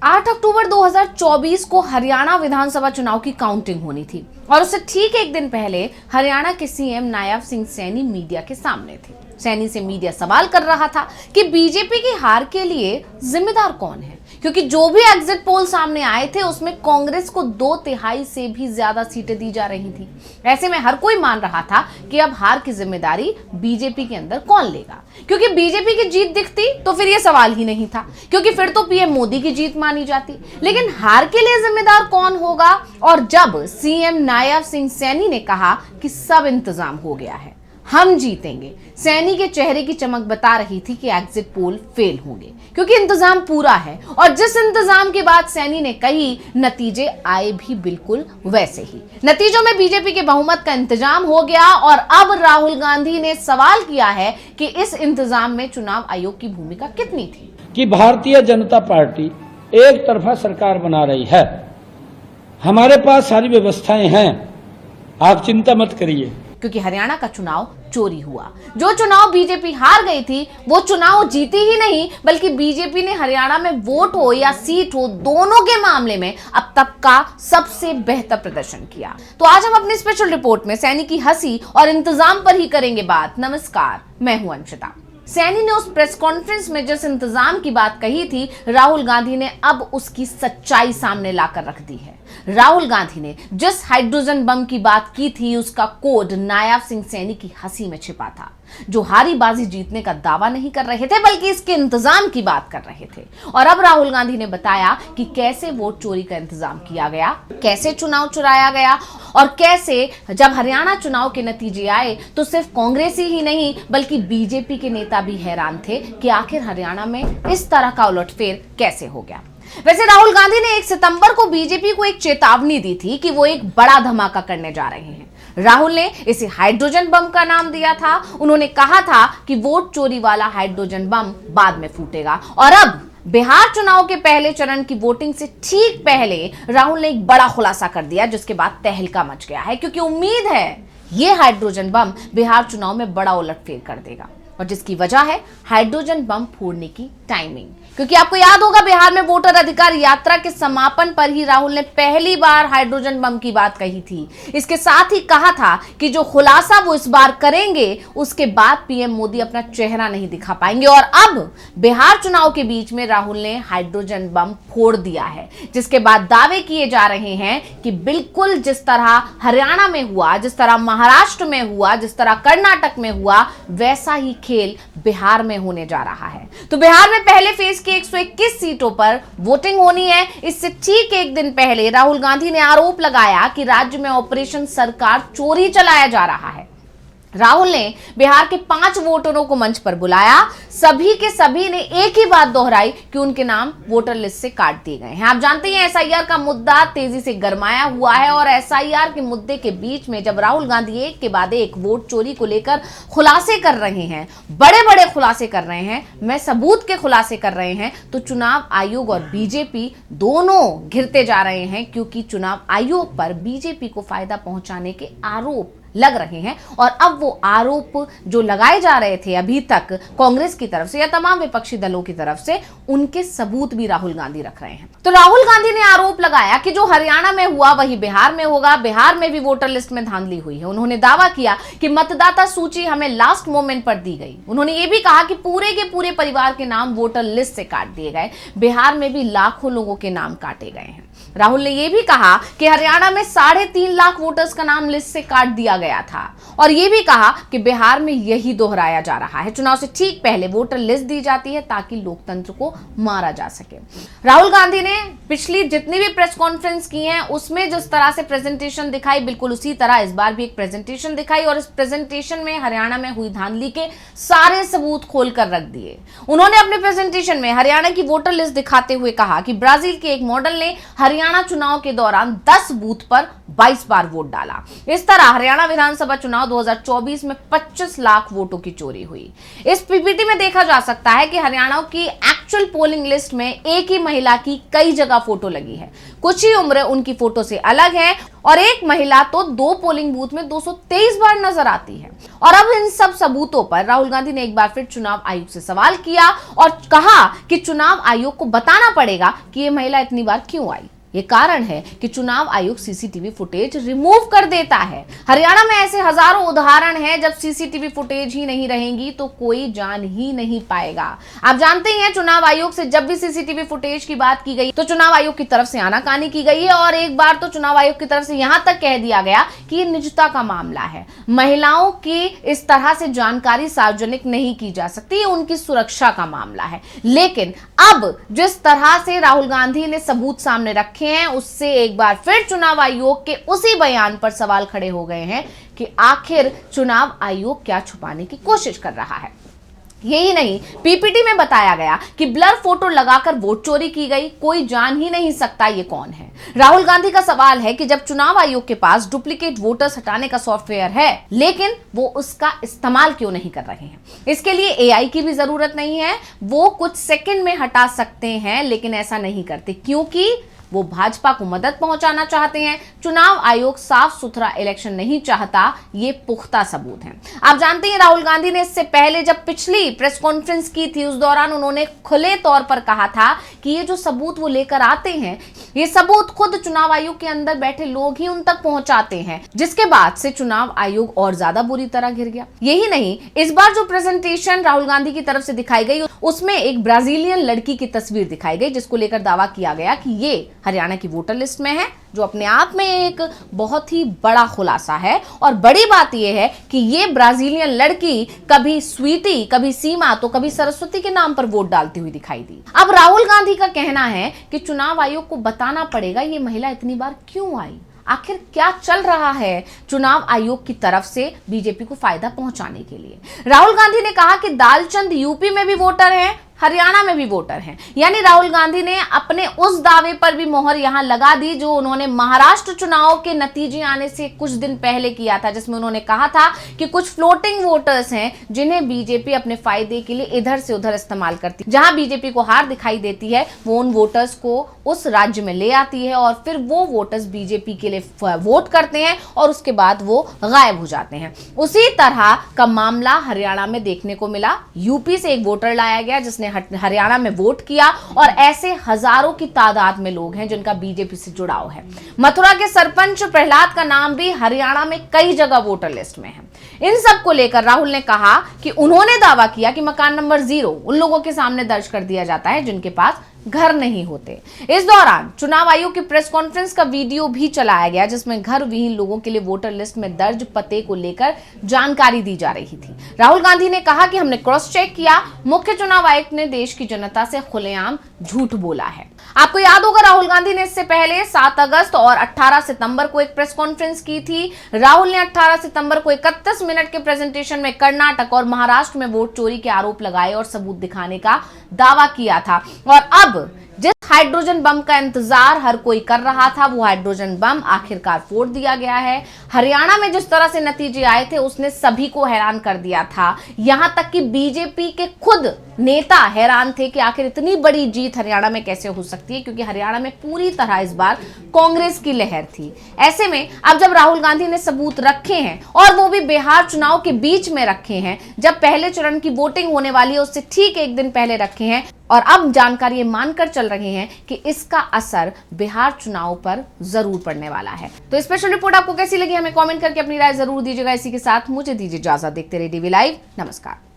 8 अक्टूबर 2024 को हरियाणा विधानसभा चुनाव की काउंटिंग होनी थी और उससे ठीक एक दिन पहले हरियाणा के सीएम नायब सिंह सैनी मीडिया के सामने थे। सैनी से मीडिया सवाल कर रहा था कि बीजेपी की हार के लिए जिम्मेदार कौन है, क्योंकि जो भी एग्जिट पोल सामने आए थे उसमें कांग्रेस को 2/3 से भी ज्यादा सीटें दी जा रही थी। ऐसे में हर कोई मान रहा था कि अब हार की जिम्मेदारी बीजेपी के अंदर कौन लेगा, क्योंकि बीजेपी की जीत दिखती तो फिर यह सवाल ही नहीं था, क्योंकि फिर तो पीएम मोदी की जीत मानी जाती। लेकिन हार के लिए जिम्मेदार कौन होगा? और जब सीएम नायब सिंह सैनी ने कहा कि सब इंतजाम हो गया है, हम जीतेंगे, सैनी के चेहरे की चमक बता रही थी कि एग्जिट पोल फेल होंगे, क्योंकि इंतजाम पूरा है। और जिस इंतजाम के बाद सैनी ने कही, नतीजे आए भी बिल्कुल वैसे ही। नतीजों में बीजेपी के बहुमत का इंतजाम हो गया और अब राहुल गांधी ने सवाल किया है कि इस इंतजाम में चुनाव आयोग की भूमिका कितनी थी। कि भारतीय जनता पार्टी एक तरफा सरकार बना रही है, हमारे पास सारी व्यवस्थाएं हैं, आप चिंता मत करिए। क्योंकि हरियाणा का चुनाव चोरी हुआ। जो चुनाव बीजेपी हार गई थी वो चुनाव जीती ही नहीं, बल्कि बीजेपी ने हरियाणा में वोट हो या सीट हो, दोनों के मामले में अब तक का सबसे बेहतर प्रदर्शन किया। तो आज हम अपनी स्पेशल रिपोर्ट में सैनी की हंसी और इंतजाम पर ही करेंगे बात। नमस्कार, मैं हूं अंशिता। सैनी ने उस प्रेस कॉन्फ्रेंस में जिस इंतजाम की बात कही थी, राहुल गांधी ने अब उसकी सच्चाई सामने लाकर रख दी है। राहुल गांधी ने जिस हाइड्रोजन बम की बात की थी उसका कोड नायब सिंह सैनी की हंसी में छिपा था, जो हारी बाजी जीतने का दावा नहीं कर रहे थे बल्कि इसके इंतजाम की बात कर रहे थे। और अब राहुल गांधी ने बताया कि कैसे वोट चोरी का इंतजाम किया गया, कैसे चुनाव चुराया गया और कैसे जब हरियाणा चुनाव के नतीजे आए तो सिर्फ कांग्रेसी ही नहीं बल्कि बीजेपी के नेता भी हैरान थे कि आखिर हरियाणा में इस तरह का उलटफेर कैसे हो गया। वैसे राहुल गांधी ने 1 सितंबर को बीजेपी को एक चेतावनी दी थी कि वो एक बड़ा धमाका करने जा रहे हैं। राहुल ने इसे हाइड्रोजन बम का नाम दिया था। उन्होंने कहा था कि वोट चोरी वाला हाइड्रोजन बम बाद में फूटेगा। और अब बिहार चुनाव के पहले चरण की वोटिंग से ठीक पहले राहुल ने एक बड़ा खुलासा कर दिया, जिसके बाद तहलका मच गया है, क्योंकि उम्मीद है ये हाइड्रोजन बम बिहार चुनाव में बड़ा उलटफेर कर देगा। और जिसकी वजह है हाइड्रोजन बम फोड़ने की टाइमिंग। क्योंकि आपको याद होगा बिहार में वोटर अधिकार यात्रा के समापन पर ही राहुल ने पहली बार हाइड्रोजन बम की बात कही थी। इसके साथ ही कहा था कि जो खुलासा वो इस बार करेंगे उसके बाद पीएम मोदी अपना चेहरा नहीं दिखा पाएंगे। और अब बिहार चुनाव के बीच में राहुल ने हाइड्रोजन बम फोड़ दिया है, जिसके बाद दावे किए जा रहे हैं कि बिल्कुल जिस तरह हरियाणा में हुआ, जिस तरह महाराष्ट्र में हुआ, जिस तरह कर्नाटक में हुआ, वैसा ही खेल बिहार में होने जा रहा है। तो बिहार में पहले फेज की 121 सीटों पर वोटिंग होनी है। इससे ठीक एक दिन पहले राहुल गांधी ने आरोप लगाया कि राज्य में ऑपरेशन सरकार चोरी चलाया जा रहा है। राहुल ने बिहार के 5 वोटरों को मंच पर बुलाया। सभी के सभी ने एक ही बात दोहराई कि उनके नाम वोटर लिस्ट से काट दिए गए हैं। आप जानते हैं एसआईआर का मुद्दा तेजी से गरमाया हुआ है और एसआईआर के मुद्दे के बीच में जब राहुल गांधी एक के बाद एक वोट चोरी को लेकर खुलासे कर रहे हैं, बड़े बड़े खुलासे कर रहे हैं, मैं सबूत के खुलासे कर रहे हैं, तो चुनाव आयोग और बीजेपी दोनों घिरते जा रहे हैं, क्योंकि चुनाव आयोग पर बीजेपी को फायदा पहुंचाने के आरोप लग रहे हैं। और अब वो आरोप जो लगाए जा रहे थे अभी तक कांग्रेस की तरफ से या तमाम विपक्षी दलों की तरफ से, उनके सबूत भी राहुल गांधी रख रहे हैं। तो राहुल गांधी ने आरोप लगाया कि जो हरियाणा में हुआ वही बिहार में होगा, बिहार में भी वोटर लिस्ट में धांधली हुई है। उन्होंने दावा किया कि मतदाता सूची हमें लास्ट मोमेंट पर दी गई। उन्होंने ये भी कहा कि पूरे के पूरे परिवार के नाम वोटर लिस्ट से काट दिए गए। बिहार में भी लाखों लोगों के नाम काटे गए हैं। राहुल ने यह भी कहा कि हरियाणा में 3.5 लाख वोटर्स का नाम लिस्ट से काट दिया गया था और यह भी कहा कि बिहार में यही दोहराया जा रहा है। चुनाव से ठीक पहले वोटर लिस्ट दी जाती है ताकि लोकतंत्र को मारा जा सके। राहुल गांधी ने पिछली जितनी भी प्रेस कॉन्फ्रेंस की हैं उसमें जिस तरह से प्रेजेंटेशन दिखाई, बिल्कुल उसी तरह इस बार भी एक प्रेजेंटेशन दिखाई और इस प्रेजेंटेशन में हरियाणा में हुई धांधली के सारे सबूत खोलकर रख दिए। उन्होंने अपने प्रेजेंटेशन में हरियाणा की वोटर लिस्ट दिखाते हुए कहा कि ब्राजील के एक मॉडल ने हरियाणा चुनाव के दौरान 10 बूथ पर 22 बार वोट डाला। इस तरह हरियाणा विधानसभा चुनाव 2024 में 25 लाख वोटों की चोरी हुई। इस पीपीटी में देखा जा सकता है कि हरियाणा की एक्चुअल पोलिंग लिस्ट में एक ही महिला की कई जगह फोटो लगी है। कुछ ही उम्र उनकी फोटो से अलग है और एक महिला तो 2 पोलिंग बूथ में 223 बार नजर आती है। और अब इन सब सबूतों पर राहुल गांधी ने एक बार फिर चुनाव आयोग से सवाल किया और कहा कि चुनाव आयोग को बताना पड़ेगा कि ये महिला इतनी बार क्यों आई। ये कारण है कि चुनाव आयोग सीसीटीवी फुटेज रिमूव कर देता है। हरियाणा में ऐसे हजारों उदाहरण हैं जब सीसीटीवी फुटेज ही नहीं रहेंगी तो कोई जान ही नहीं पाएगा। आप जानते ही हैं चुनाव आयोग से जब भी सीसीटीवी फुटेज की बात की गई तो चुनाव आयोग की तरफ से आनाकानी की गई है और एक बार तो चुनाव आयोग की तरफ से यहां तक कह दिया गया कि ये निजता का मामला है, महिलाओं की इस तरह से जानकारी सार्वजनिक नहीं की जा सकती, ये उनकी सुरक्षा का मामला है। लेकिन अब जिस तरह से राहुल गांधी ने सबूत सामने रखे हैं उससे एक बार फिर चुनाव आयोग के उसी बयान पर सवाल खड़े हो गए हैं कि आखिर चुनाव आयोग क्या छुपाने की कोशिश कर रहा है। यही नहीं, पीपीटी में बताया गया कि ब्लर फोटो लगाकर वोट चोरी की गई, कोई जान ही नहीं सकता ये कौन है। राहुल गांधी का सवाल है कि जब चुनाव आयोग के पास डुप्लीकेट वोटर्स हटाने का सॉफ्टवेयर है लेकिन वो उसका इस्तेमाल क्यों नहीं कर रहे हैं। इसके लिए एआई की भी जरूरत नहीं है, वो कुछ सेकंड में हटा सकते हैं लेकिन ऐसा नहीं करते क्योंकि वो भाजपा को मदद पहुंचाना चाहते हैं। चुनाव आयोग साफ सुथरा इलेक्शन नहीं चाहता, ये पुख्ता सबूत है। आप जानते हैं राहुल गांधी ने इससे पहले जब पिछली प्रेस कॉन्फ्रेंस की थी उस दौरान उन्होंने खुले तौर पर कहा था कि ये जो सबूत वो लेकर आते हैं ये सबूत खुद चुनाव आयोग के अंदर बैठे लोग ही उन तक पहुंचाते हैं, जिसके बाद से चुनाव आयोग और ज्यादा बुरी तरह घिर गया। यही नहीं, इस बार जो प्रेजेंटेशन राहुल गांधी की तरफ से दिखाई गई उसमें एक ब्राजीलियन लड़की की तस्वीर दिखाई गई जिसको लेकर दावा किया गया कि ये हरियाणा की वोटर लिस्ट में है, जो अपने आप में एक बहुत ही बड़ा खुलासा है। और बड़ी बात यह है कि ये ब्राजीलियन लड़की कभी स्वीटी, कभी सीमा तो कभी सरस्वती के नाम पर वोट डालती हुई दिखाई दी। अब राहुल गांधी का कहना है कि चुनाव आयोग को बताना पड़ेगा ये महिला इतनी बार क्यों आई, आखिर क्या चल रहा है चुनाव आयोग की तरफ से बीजेपी को फायदा पहुंचाने के लिए। राहुल गांधी ने कहा कि दालचंद यूपी में भी वोटर हैं, हरियाणा में भी वोटर हैं, यानी राहुल गांधी ने अपने उस दावे पर भी मोहर यहां लगा दी जो उन्होंने महाराष्ट्र चुनाव के नतीजे आने से कुछ दिन पहले किया था, जिसमें उन्होंने कहा था कि कुछ फ्लोटिंग वोटर्स हैं जिन्हें बीजेपी अपने फायदे के लिए इधर से उधर इस्तेमाल करती है। जहां बीजेपी को हार दिखाई देती है वो उन वोटर्स को उस राज्य में ले आती है और फिर वो वोटर्स बीजेपी के लिए वोट करते हैं और उसके बाद वो गायब हो जाते हैं। उसी तरह का मामला हरियाणा में देखने को मिला। यूपी से एक वोटर लाया गया जिसने हरियाणा में वोट किया और ऐसे हजारों की तादाद में लोग हैं जिनका बीजेपी से जुड़ाव है। मथुरा के सरपंच प्रहलाद का नाम भी हरियाणा में कई जगह वोटर लिस्ट में है। इन सब को लेकर राहुल ने कहा कि उन्होंने दावा किया कि मकान नंबर 0 उन लोगों के सामने दर्ज कर दिया जाता है जिनके पास घर नहीं होते। इस दौरान चुनाव आयोग की प्रेस कॉन्फ्रेंस का वीडियो भी चलाया गया जिसमें घर विहीन लोगों के लिए वोटर लिस्ट में दर्ज पते को लेकर जानकारी दी जा रही थी। राहुल गांधी ने कहा कि हमने क्रॉस चेक किया, मुख्य चुनाव आयुक्त ने देश की जनता से खुलेआम झूठ बोला है। आपको याद होगा राहुल गांधी ने इससे पहले 7 अगस्त और 18 सितंबर को एक प्रेस कॉन्फ्रेंस की थी। राहुल ने 18 सितंबर को 31 मिनट के प्रेजेंटेशन में कर्नाटक और महाराष्ट्र में वोट चोरी के आरोप लगाए और सबूत दिखाने का दावा किया था। और अब जिस हाइड्रोजन बम का इंतजार हर कोई कर रहा था वो हाइड्रोजन बम आखिरकार फोड़ दिया गया है। हरियाणा में जिस तरह से नतीजे आए थे उसने सभी को हैरान कर दिया था, यहां तक कि बीजेपी के खुद नेता हैरान थे कि आखिर इतनी बड़ी जीत हरियाणा में कैसे हो सकती है, क्योंकि हरियाणा में पूरी तरह इस बार कांग्रेस की लहर थी। ऐसे में अब जब राहुल गांधी ने सबूत रखे हैं और वो भी बिहार चुनाव के बीच में रखे हैं, जब पहले चरण की वोटिंग होने वाली है उससे ठीक एक दिन पहले रखे हैं और अब जानकारी ये मानकर चल रहे हैं कि इसका असर बिहार चुनाव पर जरूर पड़ने वाला है। तो स्पेशल रिपोर्ट आपको कैसी लगी हमें कमेंट करके अपनी राय जरूर दीजिएगा। इसी के साथ मुझे दीजिए इजाजत। देखते रहिए DV लाइव। नमस्कार।